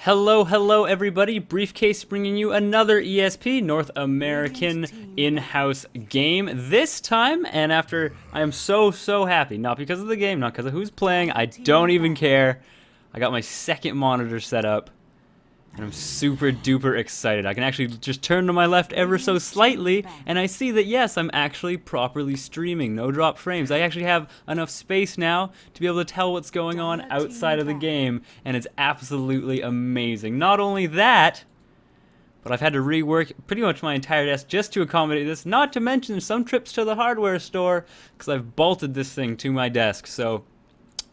Hello everybody, Briefcase bringing you another ESP North American in-house game this time, and after I am so happy, not because of the game, not because of who's playing, I don't even care. I got my second monitor set up, and I'm super duper excited. I can actually just turn to my left ever so slightly, and I see that yes, I'm actually properly streaming, no drop frames. I actually have enough space now to be able to tell what's going on outside of the game, and it's absolutely amazing. Not only that, but I've had to rework pretty much my entire desk just to accommodate this, not to mention some trips to the hardware store, because I've bolted this thing to my desk, so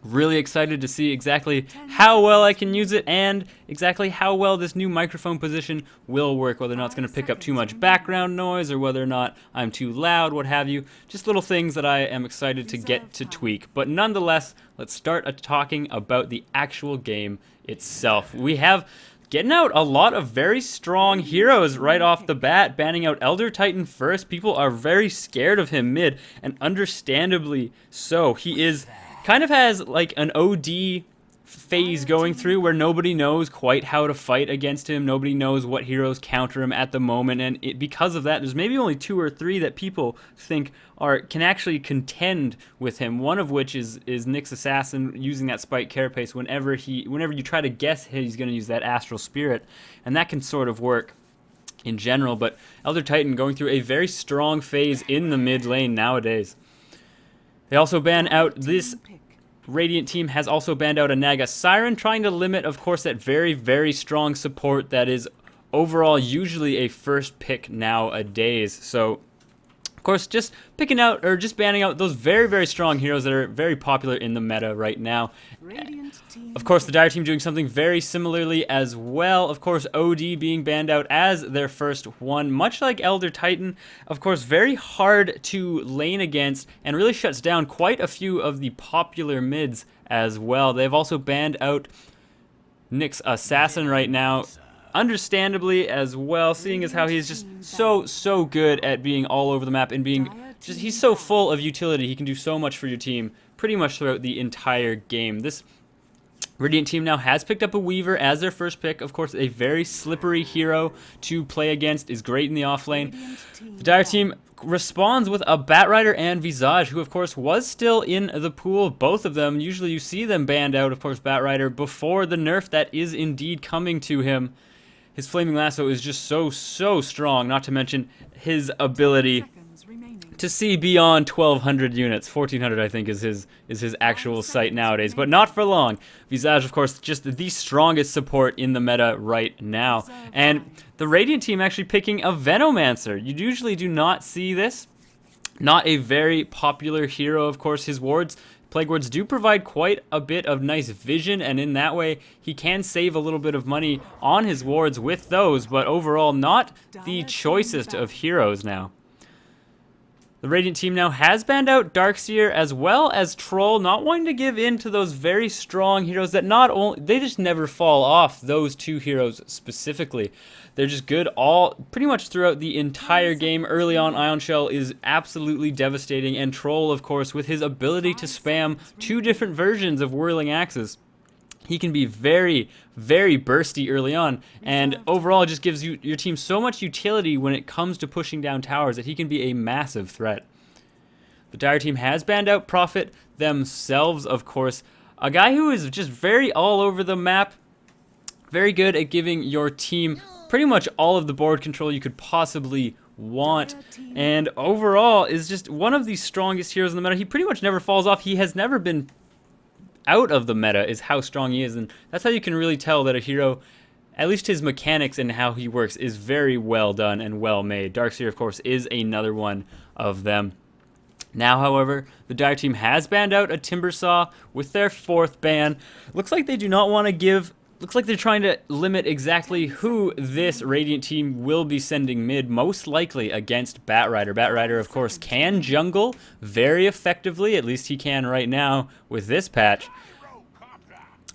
really excited to see exactly how well I can use it and exactly how well this new microphone position will work, whether or not it's going to pick up too much background noise or whether or not I'm too loud, what have you. Just little things that I am excited to get to tweak. But nonetheless, let's start talking about the actual game itself. We have getting out a lot of very strong heroes right off the bat, banning out Elder Titan first. People are very scared of him mid, and understandably so. He is kind of has like an OD phase going through where nobody knows quite how to fight against him. Nobody knows what heroes counter him at the moment, and because of that, there's maybe only 2 or 3 that people think can actually contend with him. One of which is Nyx Assassin using that spike carapace whenever you try to guess he's going to use that Astral Spirit, and that can sort of work in general. But Elder Titan going through a very strong phase in the mid lane nowadays. They also ban out, this Radiant team has also banned out a Naga Siren, trying to limit, of course, that very strong support that is overall usually a first pick nowadays. So, of course, just picking out, or just banning out those very strong heroes that are very popular in the meta right now. Of course, the Dire team doing something very similarly as well. Of course, OD being banned out as their first one, much like Elder Titan. Of course, very hard to lane against and really shuts down quite a few of the popular mids as well. They've also banned out Nyx Assassin right now, understandably as well, seeing as how he's just so good at being all over the map and being just, he's so full of utility. He can do so much for your team pretty much throughout the entire game. This Radiant team now has picked up a Weaver as their first pick. Of course, a very slippery hero to play against, is great in the off lane. The Dire team responds with a Batrider and Visage, who of course was still in the pool, both of them. Usually you see them banned out, of course, Batrider, before the nerf that is indeed coming to him. His Flaming Lasso is just so strong, not to mention his ability to see beyond 1,200 units. 1,400, I think, is his actual sight nowadays, but not for long. Visage, of course, just the strongest support in the meta right now. And the Radiant team actually picking a Venomancer. You usually do not see this. Not a very popular hero, of course. His wards, Plague Wards, do provide quite a bit of nice vision, and in that way, he can save a little bit of money on his wards with those, but overall, not the choicest of heroes now. The Radiant team now has banned out Darkseer as well as Troll, not wanting to give in to those very strong heroes that not only, they just never fall off, those 2 heroes specifically. They're just good pretty much throughout the entire game. Early on, Ion Shell is absolutely devastating, and Troll, of course, with his ability to spam 2 different versions of Whirling Axes, he can be very bursty early on, and overall it just gives your team so much utility when it comes to pushing down towers that he can be a massive threat. The Dire team has banned out Prophet themselves, of course. A guy who is just very all over the map, very good at giving your team pretty much all of the board control you could possibly want, and overall is just one of the strongest heroes in the meta. He pretty much never falls off. He has never been out of the meta, is how strong he is, and that's how you can really tell that a hero, at least his mechanics and how he works, is very well done and well made. Darkseer, of course, is another one of them. Now, however, the Dire team has banned out a Timbersaw with their 4th ban. Looks like they do not want to give, looks like they're trying to limit exactly who this Radiant team will be sending mid, most likely against Batrider. Batrider, of course, can jungle very effectively, at least he can right now with this patch.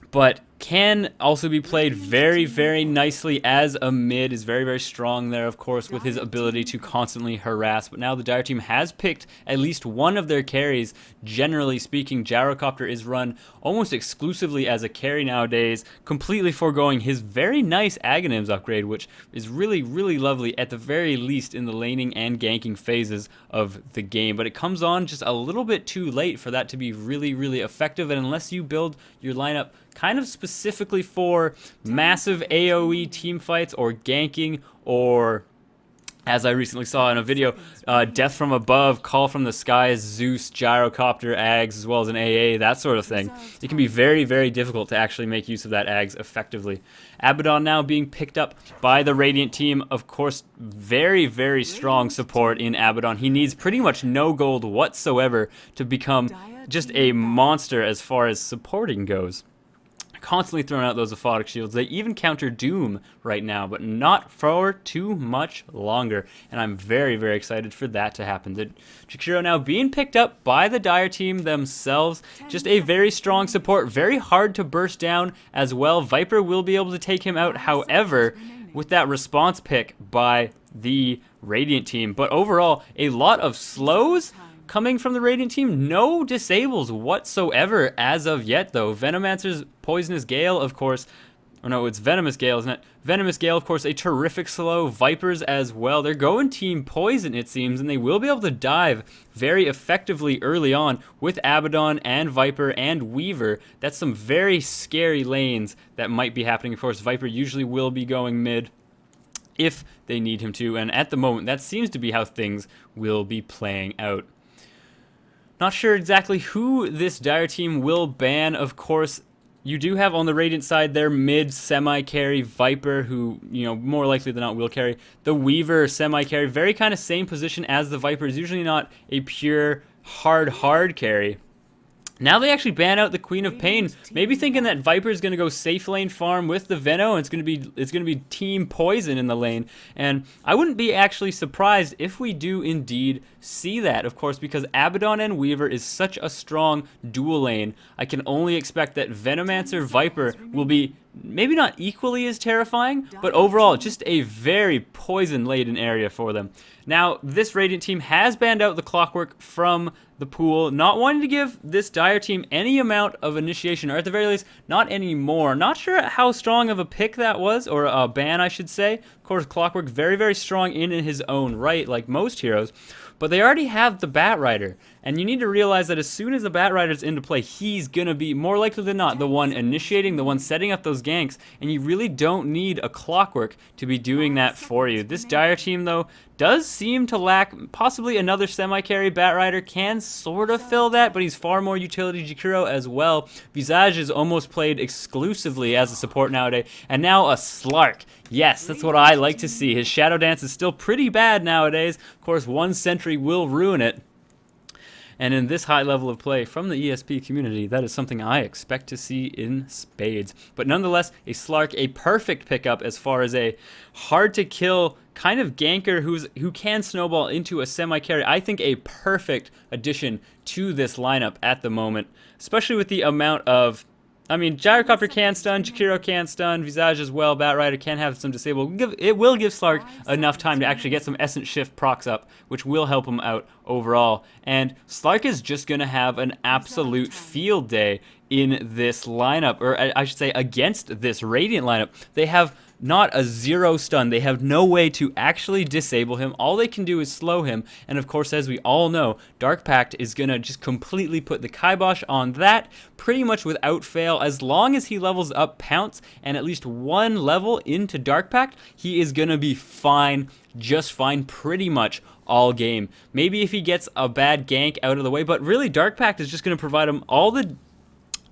But can also be played very, very nicely as a mid, is very, very strong there, of course, with his ability to constantly harass. But now the Dire team has picked at least one of their carries. Generally speaking, Gyrocopter is run almost exclusively as a carry nowadays, completely foregoing his very nice Aghanims upgrade, which is really, really lovely at the very least in the laning and ganking phases of the game. But it comes on just a little bit too late for that to be really, really effective, and unless you build your lineup kind of specifically for massive AoE team fights or ganking, or as I recently saw in a video, Death from Above, Call from the Skies, Zeus, Gyrocopter, Ags, as well as an AA, that sort of thing. It can be very, very difficult to actually make use of that Ags effectively. Abaddon now being picked up by the Radiant team. Of course, very, very strong support in Abaddon. He needs pretty much no gold whatsoever to become just a monster as far as supporting goes. Constantly throwing out those aphotic shields. They even counter Doom right now, but not for too much longer. And I'm very, very excited for that to happen. The Jakiro now being picked up by the Dire team themselves. Just a very strong support, very hard to burst down as well. Viper will be able to take him out, however, with that response pick by the Radiant team. But overall, a lot of slows coming from the Radiant team. No disables whatsoever as of yet, though. Venomancer's Poisonous Gale, of course. Oh no, it's Venomous Gale, isn't it? Venomous Gale, of course, a terrific slow. Vipers as well. They're going Team Poison, it seems, and they will be able to dive very effectively early on with Abaddon and Viper and Weaver. That's some very scary lanes that might be happening. Of course, Viper usually will be going mid if they need him to, and at the moment, that seems to be how things will be playing out. Not sure exactly who this Dire team will ban. Of course, you do have on the Radiant side their mid semi-carry Viper, who, you know, more likely than not will carry. The Weaver semi-carry, very kind of same position as the Viper, is usually not a pure hard carry. Now they actually ban out the Queen of Pain, maybe thinking that Viper is going to go safe lane farm with the Veno, and it's going to be Team Poison in the lane. And I wouldn't be actually surprised if we do indeed see that, of course, because Abaddon and Weaver is such a strong dual lane. I can only expect that Venomancer Viper will be maybe not equally as terrifying, but overall just a very poison-laden area for them. Now, this Radiant team has banned out the Clockwork from the pool, not wanting to give this Dire team any amount of initiation, or at the very least, not anymore. Not sure how strong of a pick that was, or a ban, I should say. Of course, Clockwork very, very strong in his own right, like most heroes. But they already have the Batrider, and you need to realize that as soon as the Batrider's into play, he's going to be, more likely than not, the one initiating, the one setting up those ganks, and you really don't need a Clockwork to be doing that for you. This Dire team, though, does seem to lack possibly another semi-carry. Batrider can sort of fill that, but he's far more utility Jakiro as well. Visage is almost played exclusively as a support nowadays, and now a Slark. Yes, that's what I like to see. His Shadow Dance is still pretty bad nowadays. Of course, one sentry will ruin it. And in this high level of play from the ESP community, that is something I expect to see in spades. But nonetheless, a Slark, a perfect pickup as far as a hard-to-kill kind of ganker who can snowball into a semi-carry. I think a perfect addition to this lineup at the moment, especially with the amount of... I mean, Gyrocopter can stun, Jakiro can stun, Visage as well, Batrider can have some disable. It will give Slark enough time to actually get some Essence Shift procs up, which will help him out overall. And Slark is just going to have an absolute field day in this lineup, or I should say against this Radiant lineup. They have not a zero stun. They have no way to actually disable him. All they can do is slow him. And of course, as we all know, Dark Pact is going to just completely put the kibosh on that pretty much without fail. As long as he levels up Pounce and at least one level into Dark Pact, he is going to be fine, just fine pretty much all game. Maybe if he gets a bad gank out of the way, but really Dark Pact is just going to provide him all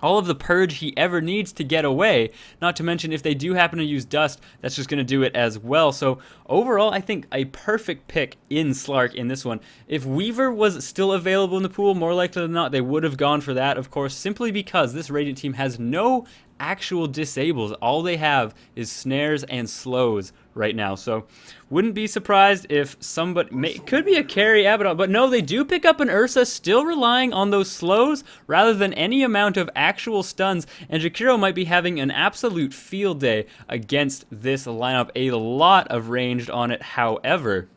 of the purge he ever needs to get away. Not to mention, if they do happen to use Dust, that's just going to do it as well. So overall, I think a perfect pick in Slark in this one. If Weaver was still available in the pool, more likely than not, they would have gone for that, of course, simply because this Radiant team has no actual disables. All they have is snares and slows right now. So wouldn't be surprised if somebody could be a carry Abaddon, but no, they do pick up an Ursa, still relying on those slows rather than any amount of actual stuns, and Jakiro might be having an absolute field day against this lineup. A lot of ranged on it, however.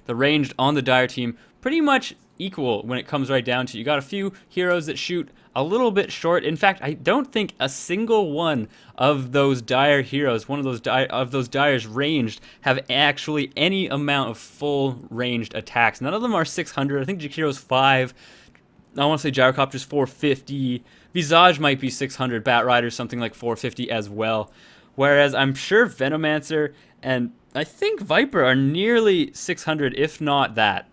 The ranged on the Dire team pretty much equal when it comes right down to it. You got a few heroes that shoot a little bit short. In fact, I don't think a single one of those Dire heroes, one of those Dire's ranged, have actually any amount of full ranged attacks. None of them are 600. I think Jakiro's 5. I want to say Gyrocopter's 450. Visage might be 600. Batrider's something like 450 as well. Whereas I'm sure Venomancer and I think Viper are nearly 600, if not that.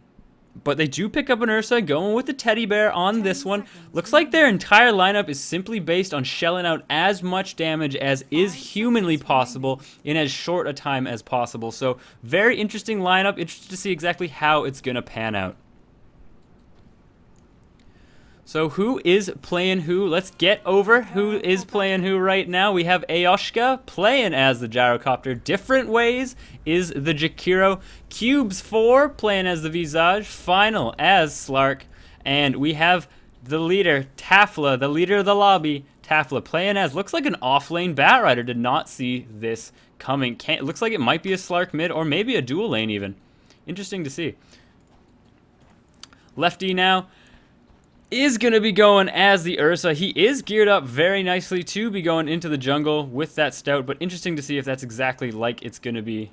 But they do pick up an Ursa, going with the teddy bear on this one. Looks like their entire lineup is simply based on shelling out as much damage as is humanly possible in as short a time as possible. So very interesting lineup. Interested to see exactly how it's going to pan out. So who is playing who? Let's get over who is playing who right now. We have Ayoshka playing as the Gyrocopter. Different Ways is the Jakiro. Cubes 4 playing as the Visage. Final as Slark. And we have the leader, Tafla, the leader of the lobby. Tafla playing as, looks like an off-lane Batrider. Did not see this coming. Looks like it might be a Slark mid or maybe a dual lane even. Interesting to see. Lefty now is going to be going as the Ursa. He is geared up very nicely to be going into the jungle with that Stout, but interesting to see if that's exactly like it's going to be.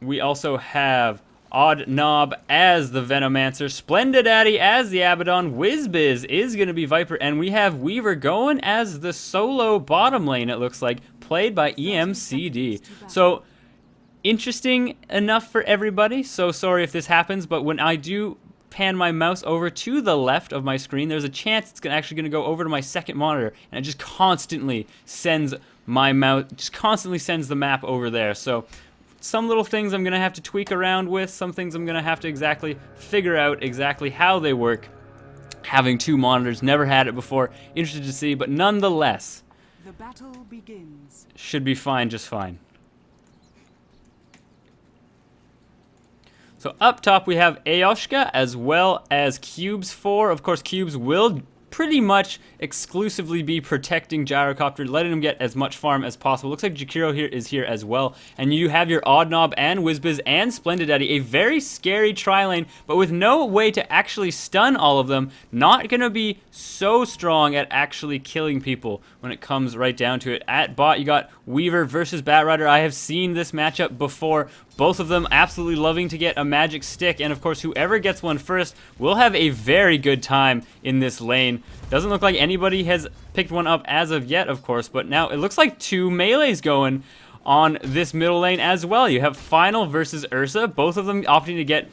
We also have Odd Knob as the Venomancer, Splendid Addy as the Abaddon, Whizbiz is going to be Viper, and we have Weaver going as the solo bottom lane, it looks like, played by EMCD. So, interesting enough for everybody. So sorry if this happens, but when I do pan my mouse over to the left of my screen, there's a chance it's actually going to go over to my second monitor, and it just constantly sends my mouse, just constantly sends the map over there. So some little things I'm going to have to tweak around with, some things I'm going to have to exactly figure out exactly how they work. Having two monitors, never had it before, interested to see, but nonetheless, the battle begins. Should be fine, just fine. So up top we have Ayoshka as well as Cubes 4. Of course, Cubes will pretty much exclusively be protecting Gyrocopter, letting him get as much farm as possible. Looks like Jakiro here is here as well. And you have your Odd Knob and Whizbiz and Splendid Daddy. A very scary tri-lane, but with no way to actually stun all of them. Not going to be so strong at actually killing people when it comes right down to it. At bot, you got Weaver versus Batrider. I have seen this matchup before. Both of them absolutely loving to get a magic stick, and of course whoever gets one first will have a very good time in this lane. Doesn't look like anybody has picked one up as of yet, of course, but now it looks like two melees going on this middle lane as well. You have Final versus Ursa, both of them opting to get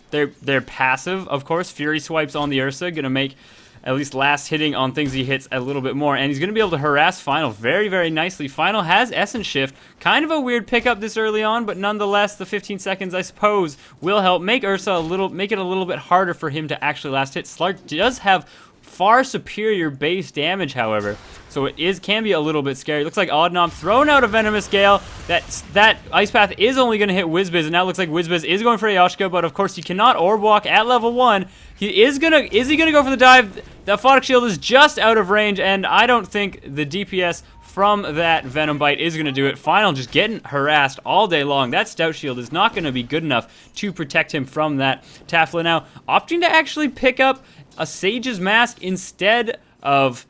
their passive, of course. Fury swipes on the Ursa, gonna make at least last hitting on things he hits a little bit more, and he's going to be able to harass Final very, very nicely. Final has Essence Shift, kind of a weird pickup this early on, but nonetheless, the 15 seconds, I suppose, will help make Ursa make it a little bit harder for him to actually last hit. Slark does have far superior base damage, however, so it can be a little bit scary. Looks like Odd Knob throwing out a Venomous Gale. That Ice Path is only going to hit Whizbiz, and now it looks like Whizbiz is going for Ayoshka, but of course he cannot Orb Walk at level 1. Is he gonna go for the dive? That Photic Shield is just out of range, and I don't think the DPS from that Venom Bite is gonna do it. Final just getting harassed all day long. That Stout Shield is not gonna be good enough to protect him from that. Tafla now opting to actually pick up a Sage's Mask instead of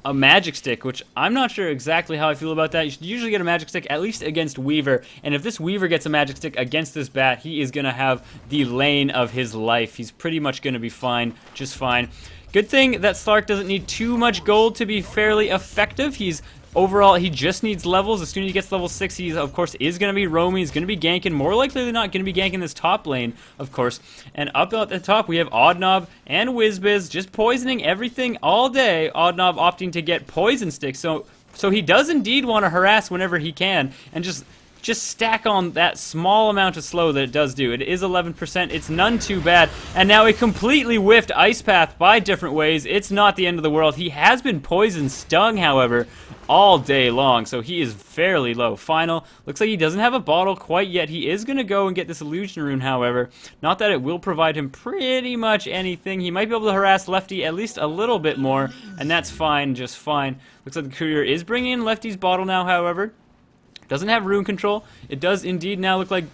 a Magic Stick, which I'm not sure exactly how I feel about that. You should usually get a Magic Stick, at least against Weaver, and if this Weaver gets a Magic Stick against this Bat, he is going to have the lane of his life. He's pretty much going to be fine, just fine. Good thing that Slark doesn't need too much gold to be fairly effective. Overall, he just needs levels. As soon as he gets level 6, he, of course, is going to be roaming. He's going to be ganking. More likely than not, going to be ganking this top lane, of course. And up at the top, we have Odd Knob and Whizbiz just poisoning everything all day. Odd Knob opting to get Poison Stick. So he does indeed want to harass whenever he can. And just just stack on that small amount of slow that it does do. It is 11%. It's none too bad. And now it completely whiffed Ice Path by different ways. It's not the end of the world. He has been poison stung, however, all day long, so he is fairly low. Final. Looks like he doesn't have a bottle quite yet. He is going to go and get this illusion rune, however. Not that it will provide him pretty much anything. He might be able to harass Lefty at least a little bit more, and that's fine, just fine. Looks like the courier is bringing in Lefty's bottle now, however. Doesn't have rune control. It does indeed now look like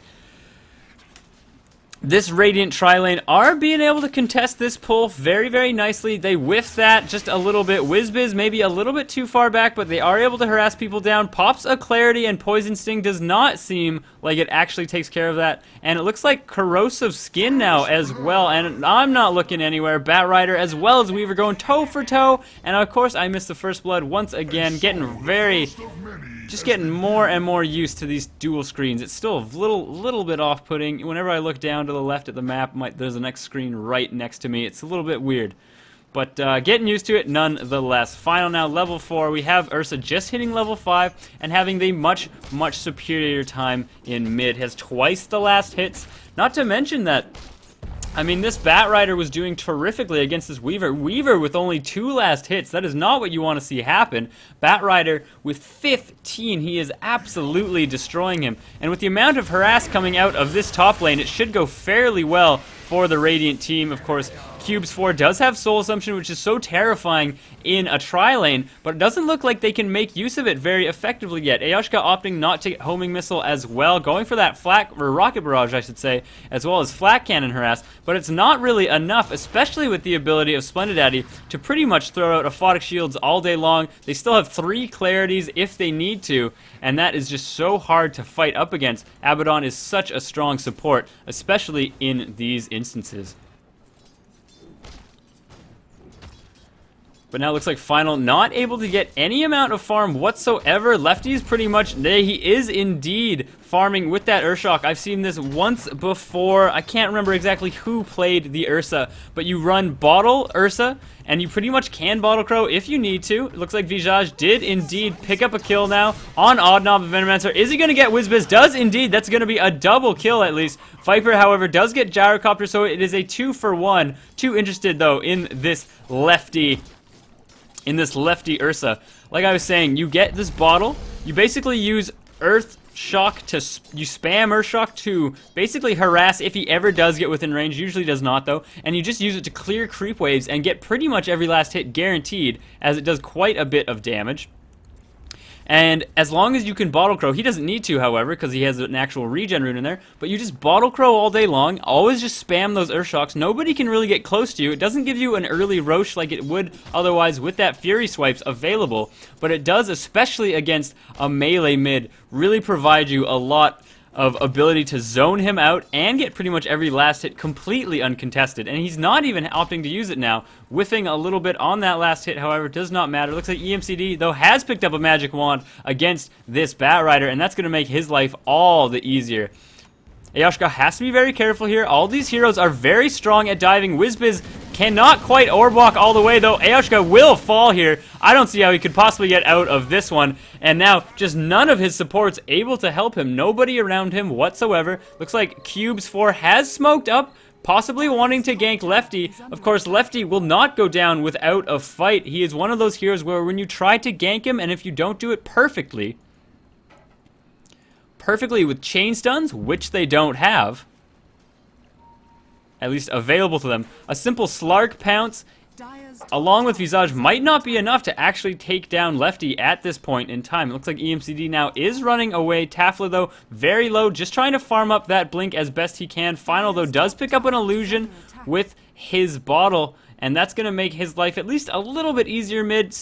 this Radiant tri-lane are being able to contest this pull very, very nicely. They whiff that just a little bit. Whizbiz maybe a little bit too far back, but they are able to harass people down. Pops a Clarity, and Poison Sting does not seem like it actually takes care of that. And it looks like Corrosive Skin now as well. And I'm not looking anywhere. Bat Rider as well as Weaver going toe for toe. And of course, I missed the first blood once again. Just getting more and more used to these dual screens. It's still a little bit off-putting. Whenever I look down to the left at the map, there's a next screen right next to me. It's a little bit weird. But getting used to it nonetheless. Final now, level 4. We have Ursa just hitting level 5 and having the much superior time in mid. Has twice the last hits. Not to mention that, I mean, this Bat Rider was doing terrifically against this Weaver. Weaver with only 2 last hits. That is not what you want to see happen. Bat Rider with 15. He is absolutely destroying him. And with the amount of harass coming out of this top lane, it should go fairly well for the Radiant team. Of course, Cubes 4 does have Soul Assumption, which is so terrifying in a tri-lane, but it doesn't look like they can make use of it very effectively yet. Ayashka opting not to get Homing Missile as well, going for that Rocket Barrage, I should say, as well as Flat Cannon Harass, but it's not really enough, especially with the ability of Splendid Daddy to pretty much throw out Aphotic Shields all day long. They still have 3 Clarities if they need to, and that is just so hard to fight up against. Abaddon is such a strong support, especially in these instances. But now it looks like Final not able to get any amount of farm whatsoever. Lefty's pretty much, he is indeed farming with that Urshock. I've seen this once before. I can't remember exactly who played the Ursa, but you run Bottle Ursa, and you pretty much can Bottle Crow if you need to. It looks like Visage did indeed pick up a kill now on Oddnob and Venomancer. Is he going to get Whizbiz? Does indeed. That's going to be a double kill at least. Viper, however, does get Gyrocopter, so it is a 2-for-1. Too interested, though, in this lefty Ursa. Like I was saying, you get this bottle, you basically use Earth Shock you spam Earth Shock to basically harass if he ever does get within range, usually does not though, and you just use it to clear creep waves and get pretty much every last hit guaranteed, as it does quite a bit of damage. And as long as you can Bottle Crow, he doesn't need to, however, because he has an actual regen rune in there, but you just Bottle Crow all day long, always just spam those Earth Shocks. Nobody can really get close to you. It doesn't give you an early Roche like it would otherwise with that Fury Swipes available, but it does, especially against a melee mid, really provide you a lot of ability to zone him out and get pretty much every last hit completely uncontested. And he's not even opting to use it now. Whiffing a little bit on that last hit, however, does not matter. Looks like EMCD, though, has picked up a Magic Wand against this Bat Rider, and that's going to make his life all the easier. Ayashka has to be very careful here. All these heroes are very strong at diving. Whizbiz cannot quite orb walk all the way, though. Ayashka will fall here. I don't see how he could possibly get out of this one. And now, just none of his supports able to help him. Nobody around him whatsoever. Looks like Cubes 4 has smoked up, possibly wanting to gank Lefty. Of course, Lefty will not go down without a fight. He is one of those heroes where when you try to gank him, and if you don't do it perfectly with chain stuns, which they don't have, at least available to them, a simple Slark pounce along with Visage might not be enough to actually take down Lefty at this point in time. It looks like EMCD now is running away. Tafla, though, very low, just trying to farm up that blink as best he can. Final, though, does pick up an illusion with his bottle, and that's going to make his life at least a little bit easier mid.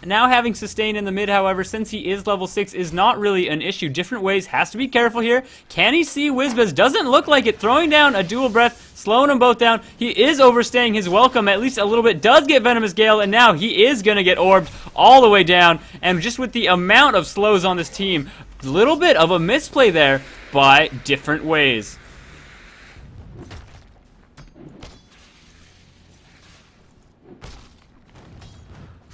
Now having sustained in the mid, however, since he is level 6, is not really an issue. Different ways, has to be careful here. Can he see Whizbiz? Doesn't look like it. Throwing down a dual breath, slowing them both down. He is overstaying his welcome at least a little bit. Does get Venomous Gale, and now he is going to get orbed all the way down. And just with the amount of slows on this team, a little bit of a misplay there by Different Ways.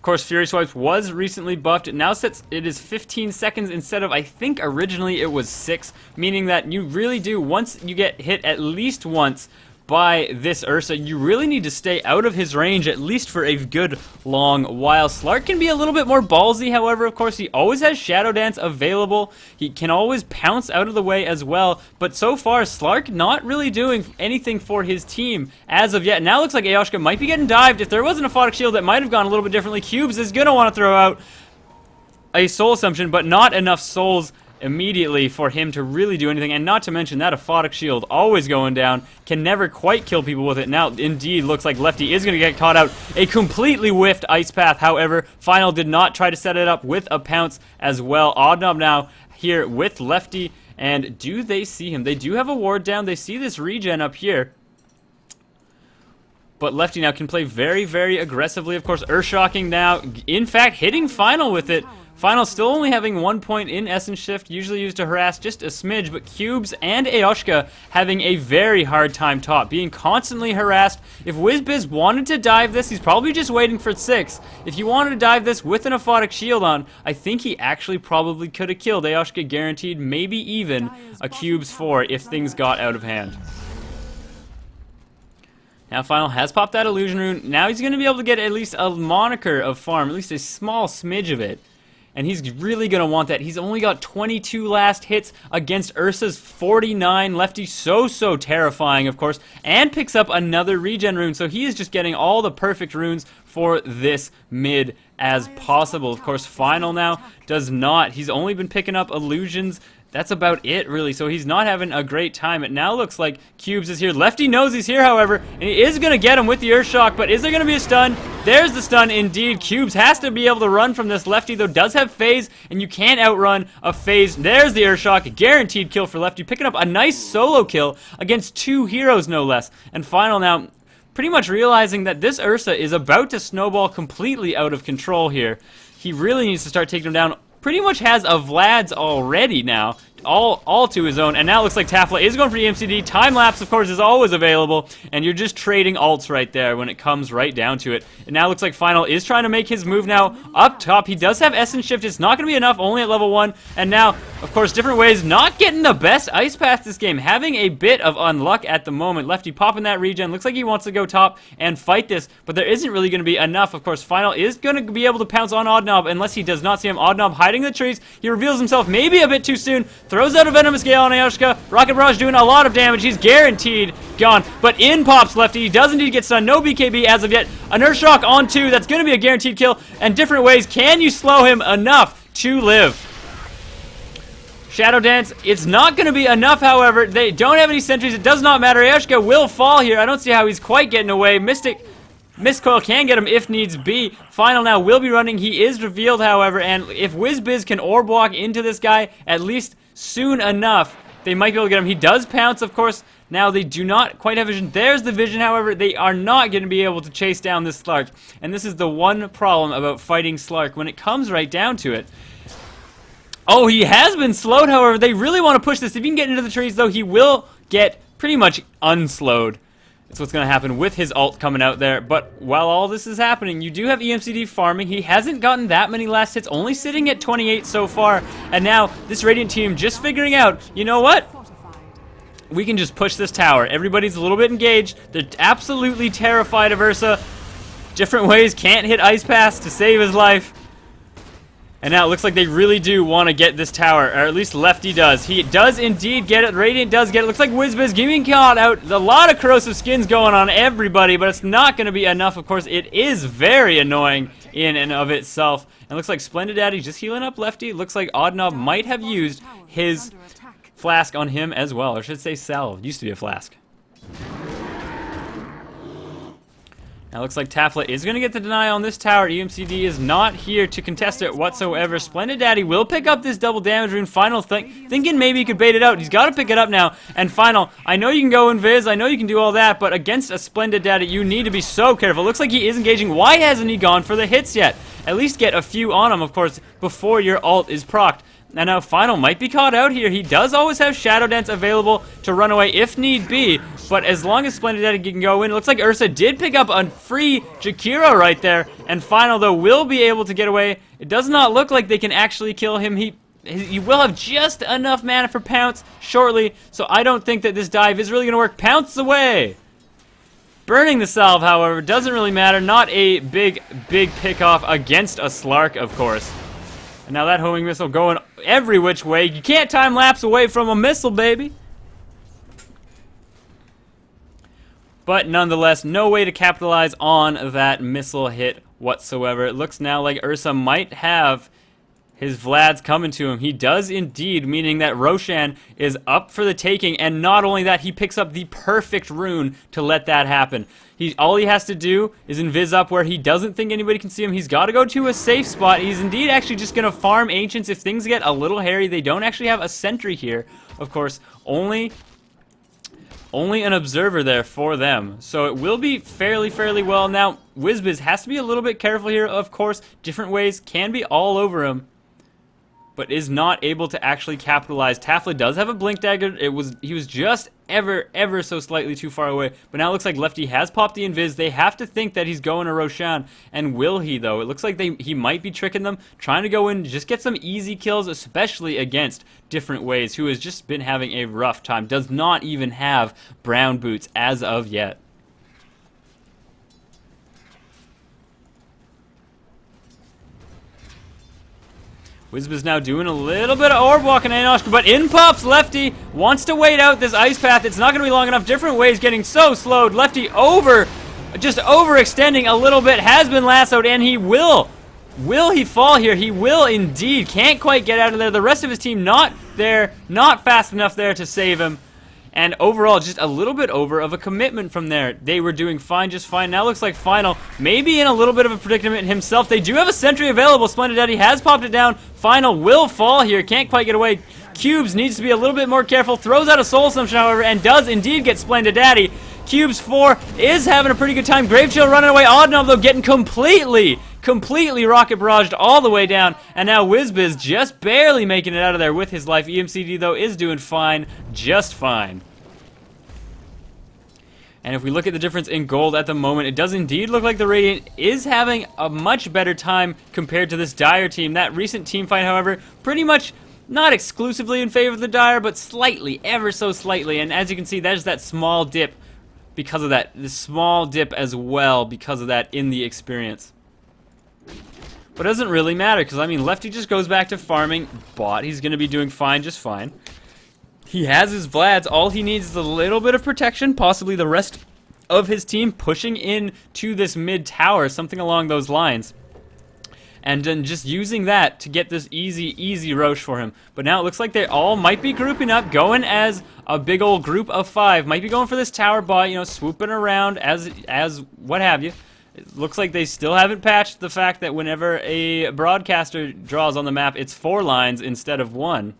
course, Fury Swipes was recently buffed. It now sets, it is 15 seconds instead of, I think originally it was 6, meaning that you really do, once you get hit at least once by this Ursa, you really need to stay out of his range at least for a good long while. Slark can be a little bit more ballsy, however, of course, he always has Shadow Dance available. He can always pounce out of the way as well, but so far, Slark not really doing anything for his team as of yet. Now looks like Aoshka might be getting dived. If there wasn't a Photic Shield, that might have gone a little bit differently. Cubes is going to want to throw out a Soul Assumption, but not enough souls immediately for him to really do anything, and not to mention that a Photic Shield always going down can never quite kill people with it. Now indeed looks like Lefty is going to get caught out. A completely whiffed Ice Path, however, Final did not try to set it up with a pounce as well. Oddnob now here with Lefty, and do they see him? They do have a ward down. They see this regen up here, but Lefty now can play very, very aggressively. Of course, Earthshocking now, in fact, hitting Final with it. Final still only having 1 point in Essence Shift, usually used to harass just a smidge, but Cubes and Aoshka having a very hard time top, being constantly harassed. If WizBiz wanted to dive this, he's probably just waiting for 6. If he wanted to dive this with an Aphotic Shield on, I think he actually probably could have killed Aoshka, guaranteed, maybe even a Cubes 4 if things got out of hand. Now Final has popped that Illusion Rune. Now he's going to be able to get at least a moniker of farm, at least a small smidge of it. And he's really going to want that. He's only got 22 last hits against Ursa's 49. Lefty so terrifying, of course. And picks up another regen rune. So he is just getting all the perfect runes for this mid as possible. Of course, Final now does not. He's only been picking up illusions. That's about it, really. So he's not having a great time. It now looks like Cubes is here. Lefty knows he's here, however, and he is going to get him with the Earth Shock, but is there going to be a stun? There's the stun, indeed. Cubes has to be able to run from this. Lefty, though, does have phase, and you can't outrun a phase. There's the Earth Shock. Guaranteed kill for Lefty, picking up a nice solo kill against 2 heroes, no less. And Final now pretty much realizing that this Ursa is about to snowball completely out of control here. He really needs to start taking him down. Pretty much has a Vlad's already now, all to his own, and now it looks like Tafla is going for EMCD. Time lapse, of course, is always available, and you're just trading ults right there when it comes right down to it. It now looks like Final is trying to make his move now up top. He does have Essence Shift. It's not going to be enough, only at level 1, and now, of course, different ways, not getting the best Ice Path this game, having a bit of unluck at the moment. Lefty popping that regen, looks like he wants to go top and fight this, but there isn't really going to be enough. Of course, Final is going to be able to pounce on Oddnob unless he does not see him. Oddnob hiding in the trees. He reveals himself maybe a bit too soon, throws out a Venomous Gale on Aoshka. Rocket Barrage doing a lot of damage. He's guaranteed gone, but in pops Lefty. He does indeed get stunned. No BKB as of yet. An Earth Shock on 2. That's going to be a guaranteed kill. And different ways. Can you slow him enough to live? Shadow Dance, it's not going to be enough, however. They don't have any sentries. It does not matter. Aoshka will fall here. I don't see how he's quite getting away. Mist Coil can get him if needs be. Final now will be running. He is revealed, however, and if WizBiz can orb walk into this guy at least soon enough, they might be able to get him. He does pounce, of course. Now they do not quite have vision. There's the vision, however. They are not going to be able to chase down this Slark. And this is the one problem about fighting Slark when it comes right down to it. Oh, he has been slowed, however. They really want to push this. If he can get into the trees, though, he will get pretty much unslowed. That's what's going to happen with his ult coming out there. But while all this is happening, you do have EMCD farming. He hasn't gotten that many last hits, only sitting at 28 so far. And now this Radiant team just figuring out, you know what? We can just push this tower. Everybody's a little bit engaged. They're absolutely terrified of Ursa. Different ways, can't hit Ice Pass to save his life. And now it looks like they really do want to get this tower, or at least Lefty does. He does indeed get it. Radiant does get it. Looks like WizBiz getting caught out. A lot of corrosive skins going on everybody, but it's not going to be enough. Of course, it is very annoying in and of itself. And looks like Splendid Daddy just healing up Lefty. Looks like Oddnob might have used his flask on him as well, or I should say salve. Used to be a flask. Now looks like Tafla is going to get the deny on this tower. EMCD is not here to contest it whatsoever. Splendid Daddy will pick up this double damage rune. Final thinking maybe he could bait it out. He's got to pick it up now. And Final, I know you can go invis, I know you can do all that, but against a Splendid Daddy, you need to be so careful. Looks like he is engaging. Why hasn't he gone for the hits yet? At least get a few on him, of course, before your ult is procced. And now Final might be caught out here. He does always have Shadow Dance available to run away if need be. But as long as Splendid Daddy can go in, it looks like Ursa did pick up a free Jakiro right there. And Final, though, will be able to get away. It does not look like they can actually kill him. He will have just enough mana for Pounce shortly. So I don't think that this dive is really going to work. Pounce away! Burning the salve, however, doesn't really matter. Not a big pick-off against a Slark, of course. And now that homing missile going every which way. You can't time-lapse away from a missile, baby. But nonetheless, no way to capitalize on that missile hit whatsoever. It looks now like Ursa might have his Vlads coming to him. He does indeed, meaning that Roshan is up for the taking, and not only that, he picks up the perfect rune to let that happen. All he has to do is invis up where he doesn't think anybody can see him. He's got to go to a safe spot. He's indeed actually just going to farm Ancients. If things get a little hairy, they don't actually have a sentry here. Of course, only an observer there for them. So it will be fairly well. Now, Whizbiz has to be a little bit careful here, of course. Different ways can be all over him, but is not able to actually capitalize. Tafla does have a blink dagger. He was just ever so slightly too far away. But now it looks like Lefty has popped the invis. They have to think that he's going to Roshan. And will he, though? It looks like he might be tricking them, trying to go in, just get some easy kills, especially against Different Ways, who has just been having a rough time. Does not even have brown boots as of yet. Whizbiz now doing a little bit of orb walking in Oshka, but in pops Lefty. Wants to wait out this ice path. It's not going to be long enough. Different Ways getting so slowed. Lefty just overextending a little bit. Has been lassoed, and he will. Will he fall here? He will indeed. Can't quite get out of there. The rest of his team not there, not fast enough there to save him. And overall, just a little bit over of a commitment from there. They were doing fine, just fine. Now looks like Final, maybe in a little bit of a predicament himself. They do have a sentry available. Splendid Daddy has popped it down. Final will fall here. Can't quite get away. Cubes needs to be a little bit more careful. Throws out a Soul Assumption, however, and does indeed get Splendid Daddy. Cubes 4 is having a pretty good time. Grave Chill running away. Oddnob, though, getting completely rocket barraged all the way down. And now Whizbiz just barely making it out of there with his life. EMCD, though, is doing fine. Just fine. And if we look at the difference in gold at the moment, it does indeed look like the Radiant is having a much better time compared to this Dire team. That recent team fight, however, pretty much not exclusively in favor of the Dire, but slightly, ever so slightly. And as you can see, there's that small dip because of that. The small dip as well because of that in the experience. But it doesn't really matter, because, I mean, Lefty just goes back to farming bot. He's going to be doing fine, just fine. He has his Vlads. All he needs is a little bit of protection, possibly the rest of his team pushing in to this mid tower, something along those lines. And then just using that to get this easy Roche for him. But now it looks like they all might be grouping up, going as a big old group of 5. Might be going for this tower bot, you know, swooping around as what have you. It looks like they still haven't patched the fact that whenever a broadcaster draws on the map, it's 4 lines instead of 1.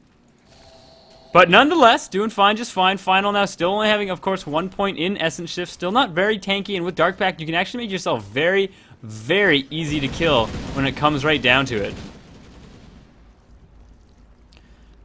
But nonetheless, doing fine, just fine. Final now still only having, of course, 1 point in Essence Shift. Still not very tanky, and with Dark Pact, you can actually make yourself very easy to kill when it comes right down to it.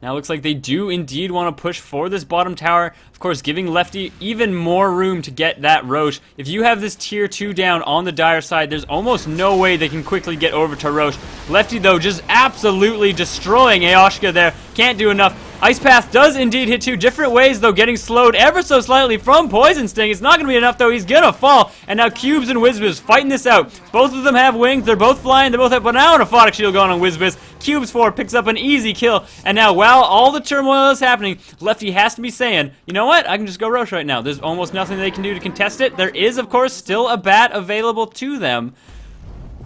Now it looks like they do indeed want to push for this bottom tower. Of course, giving Lefty even more room to get that Roche. If you have this tier 2 down on the Dire side, there's almost no way they can quickly get over to Roche. Lefty, though, just absolutely destroying Eoshka there. Can't do enough. Ice Path does indeed hit 2 different ways, though, getting slowed ever so slightly from Poison Sting. It's not going to be enough, though. He's going to fall. And now Cubes and Whizbiz fighting this out. Both of them have wings. They're both flying. They both have, but now an Aphotic Shield going on Whizbiz. Cubes 4 picks up an easy kill. And now, while all the turmoil is happening, Lefty has to be saying, you know what? I can just go Roche right now. There's almost nothing they can do to contest it. There is, of course, still a bat available to them,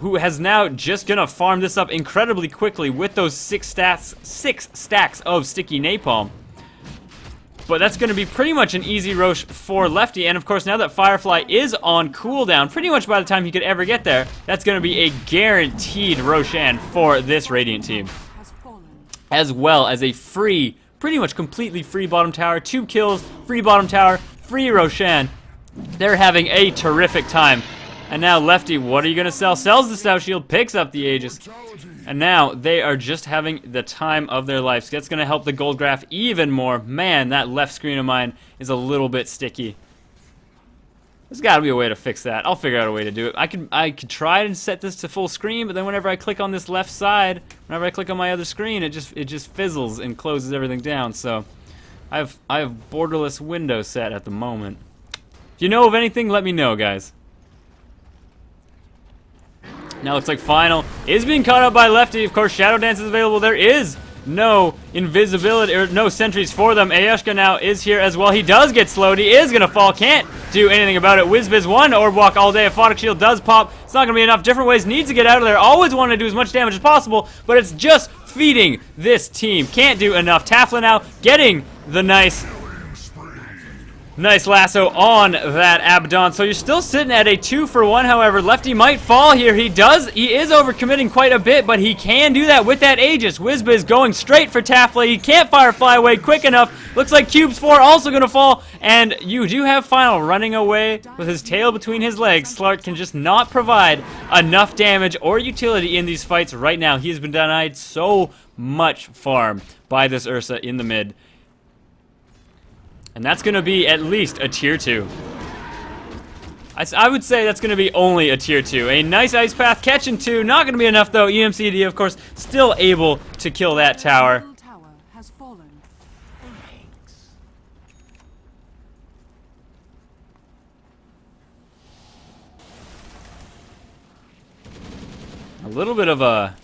who has now just gonna farm this up incredibly quickly with those 6 stacks of sticky napalm. But that's gonna be pretty much an easy Roche for Lefty, and of course now that Firefly is on cooldown, pretty much by the time he could ever get there, that's gonna be a guaranteed Roshan for this Radiant team. As well as a free, pretty much completely free bottom tower, 2 kills, free bottom tower, free Roshan. They're having a terrific time. And now Lefty, what are you going to sell? Sells the Stout Shield, picks up the Aegis. And now they are just having the time of their lives. That's going to help the gold graph even more. Man, that left screen of mine is a little bit sticky. There's got to be a way to fix that. I'll figure out a way to do it. I could try and set this to full screen, but then whenever I click on this left side, whenever I click on my other screen, it just fizzles and closes everything down. So I have borderless window set at the moment. If you know of anything, let me know, guys. Now looks like Final is being caught up by Lefty. Of course, Shadow Dance is available. There is no invisibility or no sentries for them. Ayushka now is here as well. He does get slowed. He is gonna fall. Can't do anything about it. WizBiz one orb walk all day. A Photic Shield does pop. It's not gonna be enough. Different ways needs to get out of there. Always want to do as much damage as possible, but it's just feeding this team. Can't do enough. Tafla now getting the nice lasso on that Abaddon. So you're still sitting at a 2-for-1. However, Lefty might fall here. He is overcommitting quite a bit, but he can do that with that Aegis. WizBiz going straight for Tafla. He can't fire Flyaway quick enough. Looks like Cubes 4 also going to fall. And you do have Final running away with his tail between his legs. Slark can just not provide enough damage or utility in these fights right now. He has been denied so much farm by this Ursa in the mid. And that's going to be at least a tier 2. I would say that's going to be only a tier 2. A nice Ice Path, catching 2. Not going to be enough, though. EMCD, of course, still able to kill that tower. Tower has fallen. A little bit of a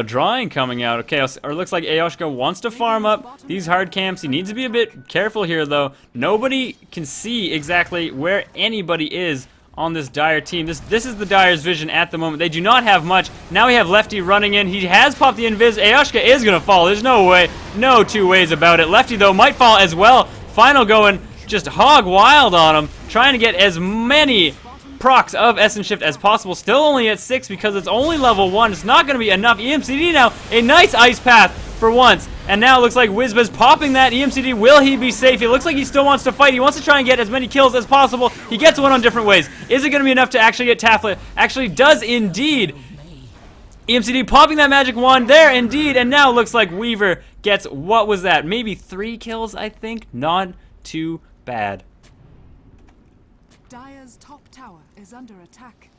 drawing coming out. Okay, or looks like Ayushka wants to farm up these hard camps. He needs to be a bit careful here, though. Nobody can see exactly where anybody is on this Dire team. This is the Dire's vision at the moment. They do not have much. Now we have Lefty running in. He has popped the invis. Ayushka is going to fall. There's no way, no two ways about it. Lefty, though, might fall as well. Final going just hog wild on him, trying to get as many procs of Essence Shift as possible. Still only at 6 because it's only level 1. It's not going to be enough. EMCD now, a nice Ice Path for once. And now it looks like WizBiz popping that. EMCD, will he be safe? It looks like he still wants to fight. He wants to try and get as many kills as possible. He gets one on different ways. Is it going to be enough to actually get Tafla? Actually does indeed. EMCD popping that magic wand there indeed. And now it looks like Weaver gets, what was that? Maybe 3 kills, I think. Not too bad. Dire's top tower is under attack.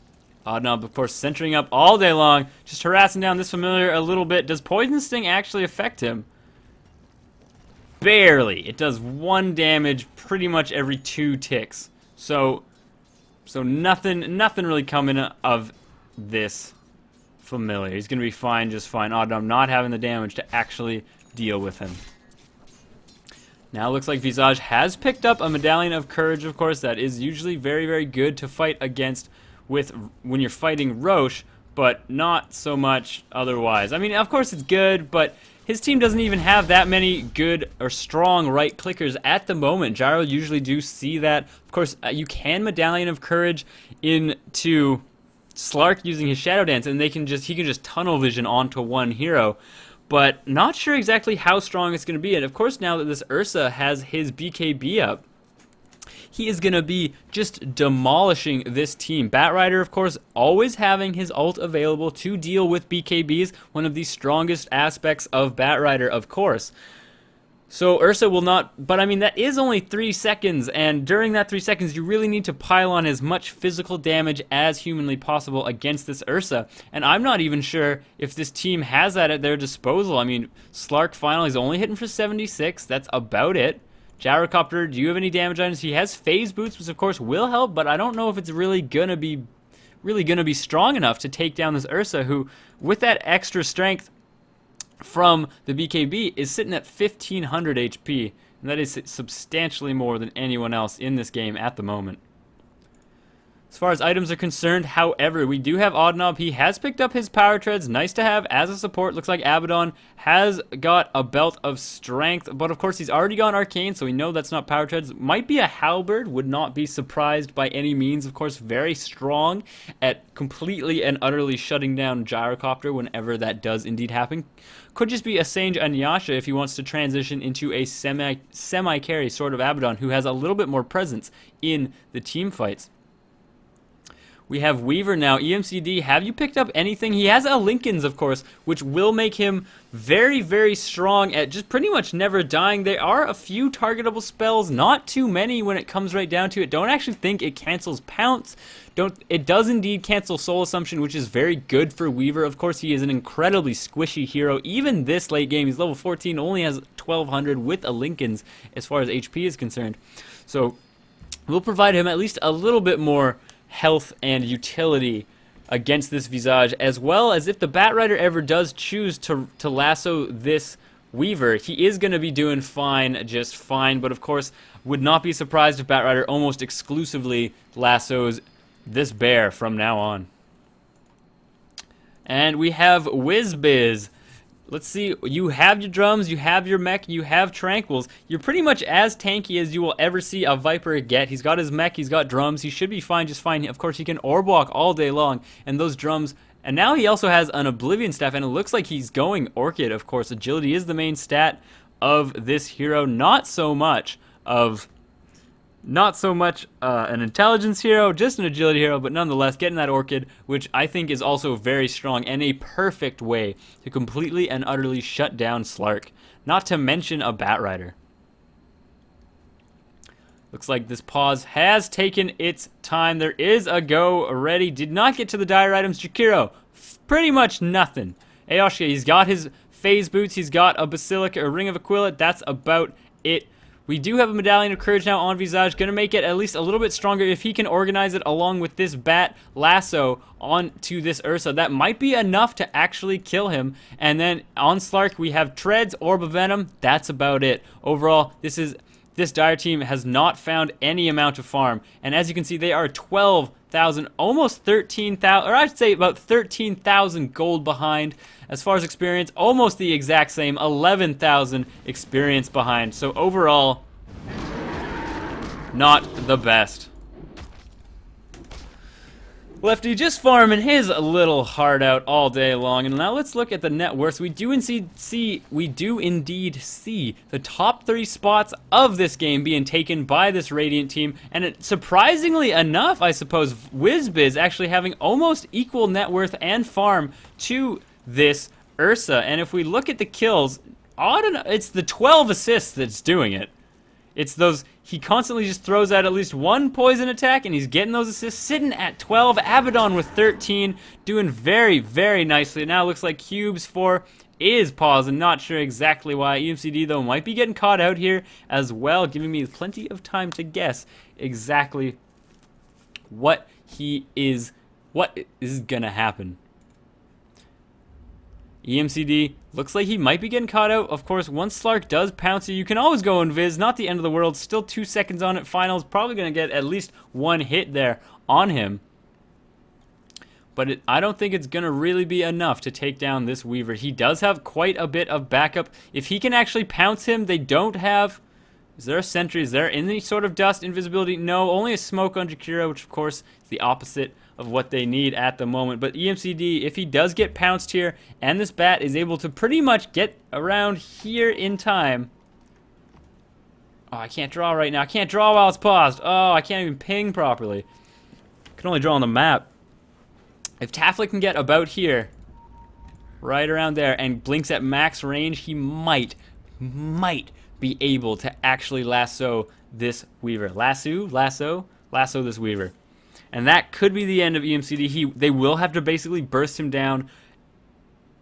Oddnob, of course, centering up all day long, just harassing down this familiar a little bit. Does Poison Sting actually affect him? Barely. It does 1 damage pretty much every 2 ticks. So nothing really coming of this familiar. He's gonna be fine, just fine. Oddnob not having the damage to actually deal with him. Now it looks like Visage has picked up a Medallion of Courage, of course. That is usually very, very good to fight against when you're fighting Roche, but not so much otherwise. I mean, of course it's good, but his team doesn't even have that many good or strong right clickers at the moment. Gyro usually do see that. Of course, you can Medallion of Courage into Slark using his Shadow Dance, and he can just tunnel vision onto one hero. But not sure exactly how strong it's going to be. And of course, now that this Ursa has his BKB up, he is going to be just demolishing this team. Batrider, of course, always having his ult available to deal with BKBs. One of the strongest aspects of Batrider, of course. So Ursa will not, but I mean, that is only 3 seconds, and during that 3 seconds, you really need to pile on as much physical damage as humanly possible against this Ursa. And I'm not even sure if this team has that at their disposal. I mean, Slark Final, he's only hitting for 76. That's about it. Gyrocopter, do you have any damage items? He has phase boots, which of course will help, but I don't know if it's really gonna be strong enough to take down this Ursa, who, with that extra strength from the BKB, is sitting at 1500 HP, and that is substantially more than anyone else in this game at the moment. As far as items are concerned, however, we do have Oddnob. He has picked up his Power Treads, nice to have as a support. Looks like Abaddon has got a Belt of Strength, but of course he's already gone Arcane, so we know that's not Power Treads. Might be a Halberd, would not be surprised by any means. Of course, very strong at completely and utterly shutting down Gyrocopter whenever that does indeed happen. Could just be a Sange Anyasha if he wants to transition into a semi-carry sort of Abaddon who has a little bit more presence in the team fights. We have Weaver now. EMCD, have you picked up anything? He has a Lincoln's, of course, which will make him very, very strong at just pretty much never dying. There are a few targetable spells, not too many when it comes right down to it. Don't actually think it cancels Pounce. It does indeed cancel Soul Assumption, which is very good for Weaver. Of course, he is an incredibly squishy hero. Even this late game, he's level 14, only has 1200 with a Lincoln's as far as HP is concerned. So we'll provide him at least a little bit more health and utility against this Visage, as well as if the Batrider ever does choose to lasso this Weaver, he is going to be doing fine, just fine, but of course would not be surprised if Batrider almost exclusively lassos this bear from now on. And we have WizBiz. Let's see, you have your drums, you have your mech, you have tranquils. You're pretty much as tanky as you will ever see a Viper get. He's got his mech, he's got drums, he should be fine, just fine. Of course, he can orb walk all day long, and those drums. And now he also has an Oblivion staff, and it looks like he's going Orchid, of course. Agility is the main stat of this hero, not so much an intelligence hero, just an agility hero, but nonetheless getting that Orchid, which I think is also very strong and a perfect way to completely and utterly shut down Slark, not to mention a Batrider. Looks like this pause has taken its time. There is a go already. Did not get to the dire items. Jakiro, pretty much nothing. Aoshka, he's got his phase boots, he's got a Basilica, a Ring of Aquila, that's about it. We do have a Medallion of Courage now on Visage, going to make it at least a little bit stronger if he can organize it along with this Bat Lasso onto this Ursa. That might be enough to actually kill him. And then on Slark, we have Treads, Orb of Venom. That's about it. Overall, this Dire team has not found any amount of farm. And as you can see, they are 12,000, almost 13,000, or I'd say about 13,000 gold behind. As far as experience, almost the exact same, 11,000 experience behind. So overall, not the best. Lefty just farming his little heart out all day long. And now let's look at the net worth. We do indeed see the top 3 spots of this game being taken by this Radiant team. And surprisingly enough, I suppose, WizBiz actually having almost equal net worth and farm to this Ursa. And if we look at the kills, it's the 12 assists that's doing it. It's those, he constantly just throws out at least one poison attack, and he's getting those assists, sitting at 12. Abaddon with 13, doing very, very nicely. Now it looks like Cubes 4 is paused, and not sure exactly why. EMCD, though, might be getting caught out here as well, giving me plenty of time to guess exactly what is gonna happen. EMCD looks like he might be getting caught out. Of course, once Slark does pounce you, can always go invis. Not the end of the world. Still 2 seconds on it. Finals probably going to get at least 1 hit there on him. But I don't think it's going to really be enough to take down this Weaver. He does have quite a bit of backup. If he can actually pounce him, they don't have... Is there a sentry? Is there any sort of dust invisibility? No, only a smoke on Jakiro, which of course is the opposite of what they need at the moment. But EMCD, if he does get pounced here, and this bat is able to pretty much get around here in time. Oh, I can't draw right now. I can't draw while it's paused. Oh, I can't even ping properly. I can only draw on the map. If Taflik can get about here, right around there, and blinks at max range, he might be able to actually lasso this Weaver. Lasso this Weaver. And that could be the end of EMCD. They will have to basically burst him down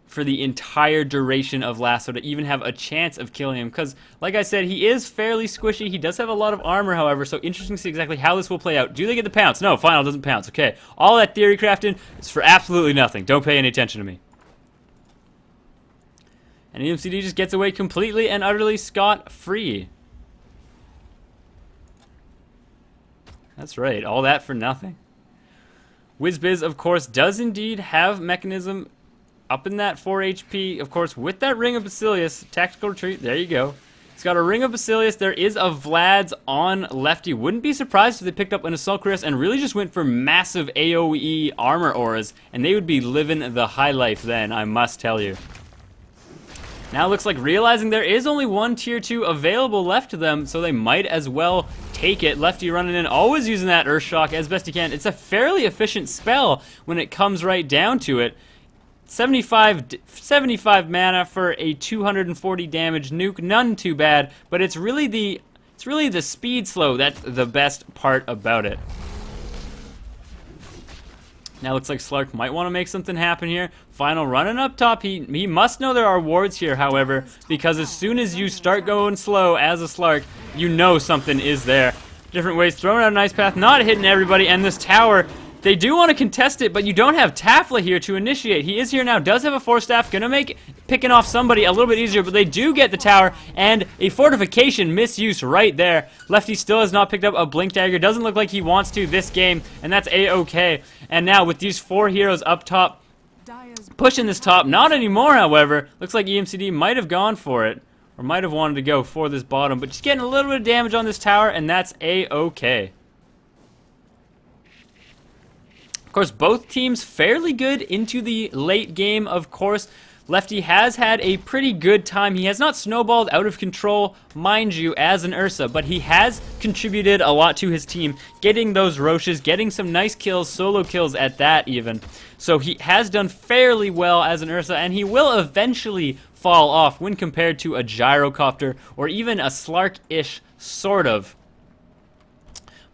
for the entire duration of Lasso to even have a chance of killing him. Because, like I said, he is fairly squishy. He does have a lot of armor, however, so interesting to see exactly how this will play out. Do they get the pounce? No, Final doesn't pounce. Okay, all that theory crafting is for absolutely nothing. Don't pay any attention to me. And EMCD just gets away completely and utterly scot-free. That's right, all that for nothing. WizBiz, of course, does indeed have Mechanism up in that 4 HP. Of course, with that Ring of Basilius, Tactical Retreat, there you go. He's got a Ring of Basilius. There is a Vlad's on Lefty. Wouldn't be surprised if they picked up an Assault Cuirass and really just went for massive AoE armor auras, and they would be living the high life then, I must tell you. Now it looks like realizing there is only one tier 2 available left to them, so they might as well take it. Lefty running in, always using that Earth Shock as best he can. It's a fairly efficient spell when it comes right down to it. 75 mana for a 240 damage nuke, none too bad, but it's really the speed slow that's the best part about it. Now looks like Slark might want to make something happen here. Final running up top. He must know there are wards here, however, because as soon as you start going slow as a Slark, you know something is there. Different ways, throwing out an ice path, not hitting everybody, and this tower, they do want to contest it, but you don't have Tafla here to initiate. He is here now, does have a Force Staff, gonna make picking off somebody a little bit easier, but they do get the tower, and a fortification misuse right there. Lefty still has not picked up a Blink Dagger, doesn't look like he wants to this game, and that's A-okay. And now with these 4 heroes up top, pushing this top, not anymore, however. Looks like EMCD might have gone for it, or might have wanted to go for this bottom, but just getting a little bit of damage on this tower, and that's A-okay. Of course, both teams fairly good into the late game, of course. Lefty has had a pretty good time. He has not snowballed out of control, mind you, as an Ursa, but he has contributed a lot to his team, getting those Roches, getting some nice kills, solo kills at that even. So he has done fairly well as an Ursa, and he will eventually fall off when compared to a Gyrocopter or even a Slark-ish sort of.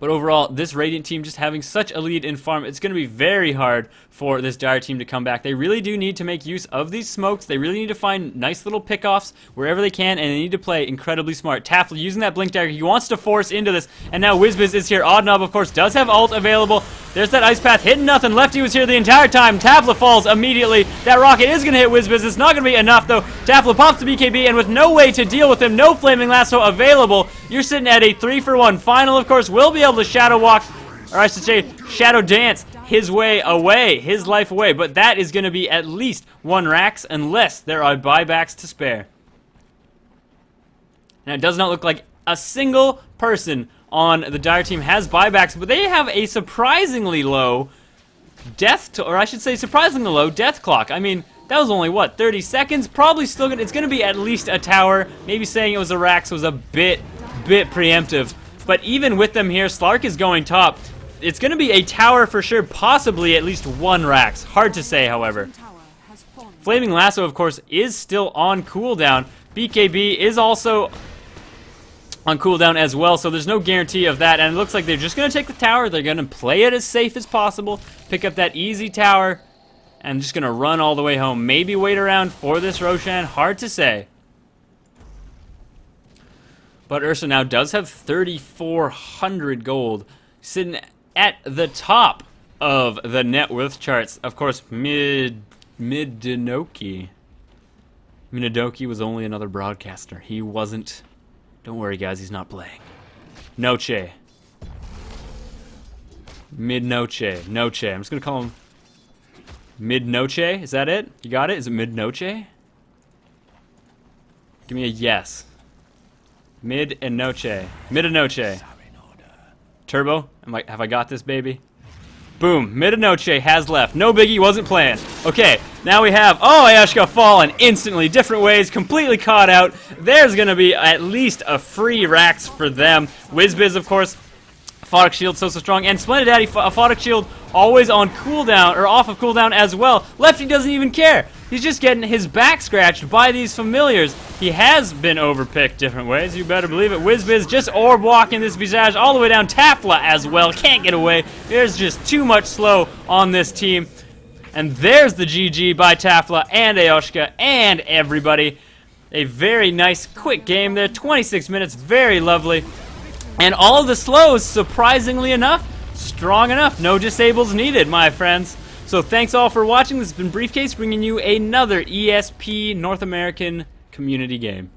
But overall, this Radiant team just having such a lead in farm, it's going to be very hard for this Dire team to come back. They really do need to make use of these smokes. They really need to find nice little pickoffs wherever they can, and they need to play incredibly smart. Tafla using that Blink Dagger. He wants to force into this, and now Whizbiz is here. Oddnob, of course, does have ult available. There's that Ice Path hitting nothing. Lefty was here the entire time. Tafla falls immediately. That rocket is going to hit Whizbiz. It's not going to be enough, though. Tafla pops the BKB, and with no way to deal with him, no Flaming Lasso available, you're sitting at a 3-for-1 final, of course. Will be able to Shadow Walk, or I should say Shadow Dance his way away, his life away, but that is going to be at least 1 Rax unless there are buybacks to spare. Now it does not look like a single person on the Dire team has buybacks, but they have a surprisingly low surprisingly low death clock. I mean, that was only, what, 30 seconds? Probably still gonna, it's gonna be at least a tower. Maybe saying it was a Rax was a bit preemptive. But even with them here, Slark is going top. It's going to be a tower for sure, possibly at least 1 Rax. Hard to say, however. Flaming Lasso, of course, is still on cooldown. BKB is also on cooldown as well, so there's no guarantee of that. And it looks like they're just going to take the tower. They're going to play it as safe as possible, pick up that easy tower, and just going to run all the way home. Maybe wait around for this Roshan. Hard to say. But Ursa now does have 3,400 gold, sitting at the top of the net worth charts. Of course, Midonoki was only another broadcaster. He wasn't. Don't worry, guys, he's not playing. Noche. Mid-Noche. Noche. I'm just going to call him Mid-Noche. Is that it? You got it? Is it Mid-Noche? Give me a yes. Mid and Noche. Mid and Noche. Turbo, have I got this, baby? Boom. Mid and Noche has left. No biggie, wasn't playing. Okay, now we have, Ayashka fallen instantly. Different ways, completely caught out. There's going to be at least a free Rax for them. Whizbiz, of course. Aphotic Shield so strong. And Splendid Daddy, Aphotic Shield always on cooldown, or off of cooldown as well. Lefty doesn't even care. He's just getting his back scratched by these familiars. He has been overpicked different ways, you better believe it. Whizbiz just orb walking this Visage all the way down. Tafla as well, can't get away. There's just too much slow on this team. And there's the GG by Tafla and Ayoshka and everybody. A very nice, quick game there. 26 minutes, very lovely. And all of the slows, surprisingly enough, strong enough. No disables needed, my friends. So thanks all for watching. This has been Briefcase bringing you another ESP North American community game.